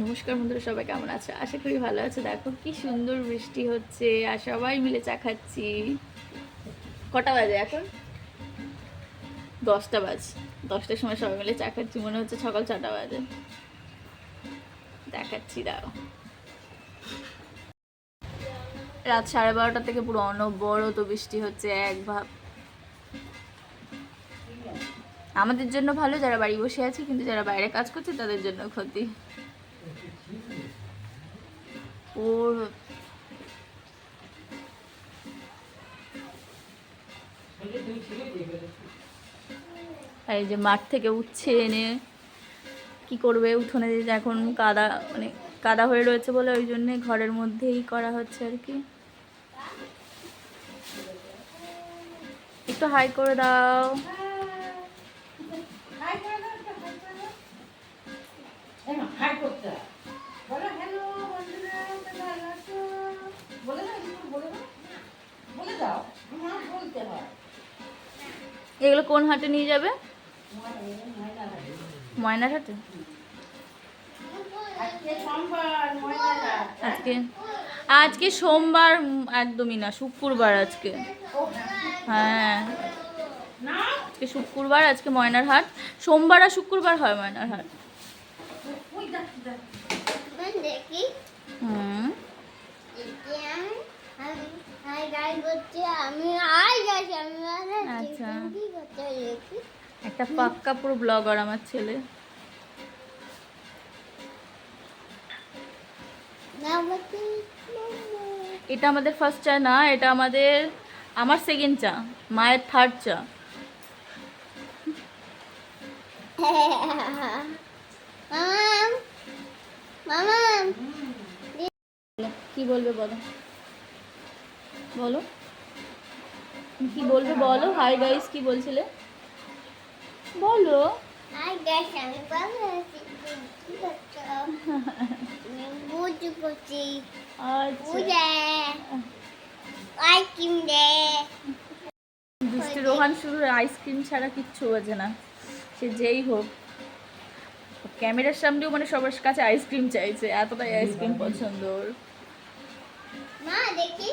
নমস্কার বন্ধুরা, সবাই কেমন আছে? আশা করি ভালো আছে। দেখো কি সুন্দর বৃষ্টি হচ্ছে আর সবাই মিলে চা খাচ্ছি। কটা বাজে এখন? 10টা বাজে। 10টার সময় সবাই মিলে চা খাচ্ছি, মনে হচ্ছে সকাল 6টা বাজে। দেখাচ্ছি, দাও। রাত 12:30 থেকে পুরো অনবরত বৃষ্টি হচ্ছে এক ভাব। আমাদের জন্য ভালো যারা বাড়ি বসে আছে, কিন্তু যারা বাইরে কাজ করছে তাদের জন্য ক্ষতি। ওর এই যে মাঠ থেকে উঠছে এনে কি করবে, উঠোনে যে এখন কাদা, মানে কাদা হয়ে রয়েছে বলে ওই জন্যে ঘরের মধ্যেই করা হচ্ছে আর কি। একটু হাই করে দাও। এগুলো কোন হাটে নিয়ে যাবে? ময়নার হাটে। আজকে আজকে সোমবার, একদমই না, শুক্রবার আজকে। হ্যাঁ, আজকে শুক্রবার, আজকে ময়নার হাট। সোমবার আর শুক্রবার হয় ময়নার হাট। হুম, আচ্ছা, একটা পাক্কা পুরো ব্লগার আমার ছেলে। এটা আমাদের ফার্স্ট চা না, এটা আমার সেকেন্ড চা, মায়ের থার্ড চা। কি বলবে বলো, বলো কি বলবে বলো। হাই গাইস, কি বলছিলে বলো। হাই গাইস, আমি ভালো আছি। কি করছো? বুঝু করছি। আচ্ছা, আইসক্রিম দে। দুষ্টু রোহান শুধু আইসক্রিম ছাড়া কিচ্ছু বোঝে না, সে যেই হোক। ক্যামেরার সামনেও মানে সবার কাছে আইসক্রিম চাইছে, এতটাই আইসক্রিম পছন্দ ওর। মা দেখি।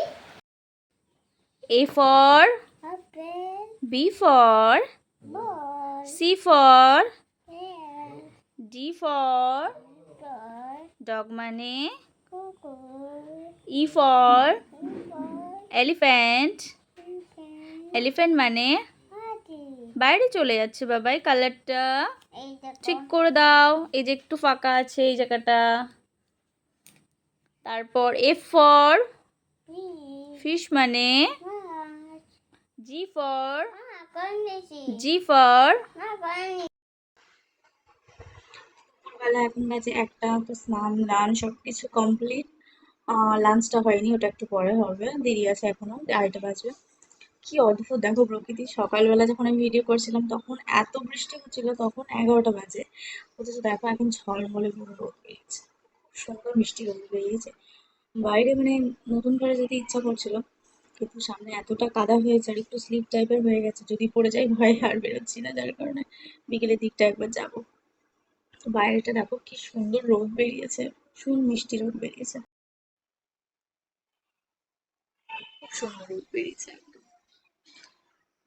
A for B for C for D for dog মানে E for elephant, elephant মানে বাইরে চলে যাচ্ছে বাবাই। কালারটা ঠিক করে দাও, এই যে একটু ফাঁকা আছে এই জায়গাটা। তারপর F for fish মানে G for সকালবেলা এখন বাজে 1টা, তো স্নান দান সবকিছু কমপ্লিট। লাঞ্চটা হয়নি, ওটা একটু পরে হবে, দেরি আছে এখনো, 2:30 বাজবে। কি অদ্ভুত দেখো প্রকৃতি, সকালবেলা যখন আমি ভিডিও করছিলাম তখন এত বৃষ্টি হচ্ছিল, তখন 11টা বাজে, অথচ দেখো এখন ঝলমলে পুরো রোদ বেরিয়েছে, সুন্দর মিষ্টি রোদ বেরিয়েছে বাইরে। মানে নতুন করে যেতে ইচ্ছা করছিল, কিন্তু সামনে এতটা কাদা হয়েছে আর একটু স্লিপ টাইপের হয়ে গেছে, যদি পড়ে যাই ভয়ে আর বেরোচ্ছি না, যার কারণে বিকেলের দিকটা একবার যাবো। তো বাইরেটা দেখো কি সুন্দর রোদ বেরিয়েছে, ভীষণ মিষ্টি রোদ বেরিয়েছে, খুব সুন্দর রোদ বেরিয়েছে একদম।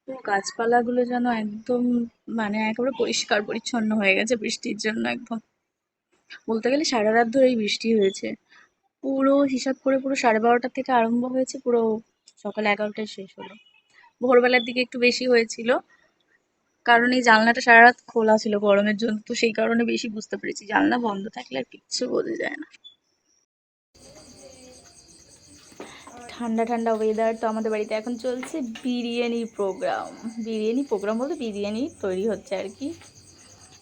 পুরো গাছপালাগুলো যেন একদম, মানে একেবারে পরিষ্কার পরিচ্ছন্ন হয়ে গেছে বৃষ্টির জন্য একদম। বলতে গেলে সারা রাত ধরেই বৃষ্টি হয়েছে, পুরো হিসাব করে পুরো 12:30 থেকে আরম্ভ হয়েছে, পুরো সকাল 11টায় শেষ হলো। ভোরবেলার দিকে একটু বেশি হয়েছিল, কারণ এই জানলাটা সারা রাত খোলা ছিল গরমের জন্য, তো সেই কারণে বেশি বুঝতে পেরেছি। জানলা বন্ধ থাকলে আর কিচ্ছু বোঝা যায় না। ঠান্ডা ঠান্ডা ওয়েদার, তো আমাদের বাড়িতে এখন চলছে বিরিয়ানি প্রোগ্রাম। বিরিয়ানি প্রোগ্রাম বলতে বিরিয়ানি তৈরি হচ্ছে আর কি,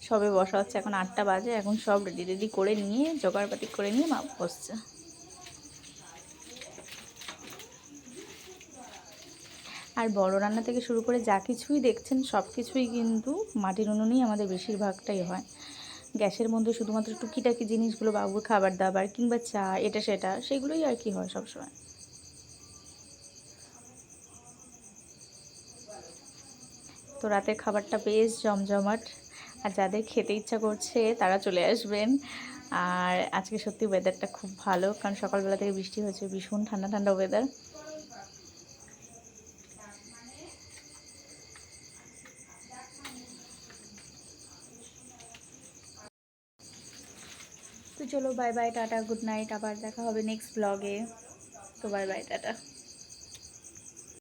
সবে বসা হচ্ছে। এখন 8টা বাজে, এখন সব রেডি রেডি করে নিয়ে, জোগাড়পাতি করে নিয়ে মা বসছে। আর বড় রান্না থেকে শুরু করে যা কিছুই দেখছেন সব কিছুই কিন্তু মাটির উনুনেই আমাদের বেশিরভাগটাই হয়। গ্যাসের মধ্যে শুধুমাত্র টুকিটাকি জিনিসগুলো, বাবুর খাবার দাবার কিংবা চা এটা সেটা, সেগুলোই আর কি হয় সবসময়। তো রাতের খাবারটা বেশ জমজমাট, আর যাদের খেতে ইচ্ছা করছে তারা চলে আসবেন। আর আজকে সত্যি ওয়েদারটা খুব ভালো, কারণ সকালবেলা থেকে বৃষ্টি হয়েছে, ভীষণ ঠান্ডা ঠান্ডা ওয়েদার। তো চলো bye bye, tata, good night, আবার দেখা হবে নেক্সট ব্লগে। তো বাই বাই, টাটা।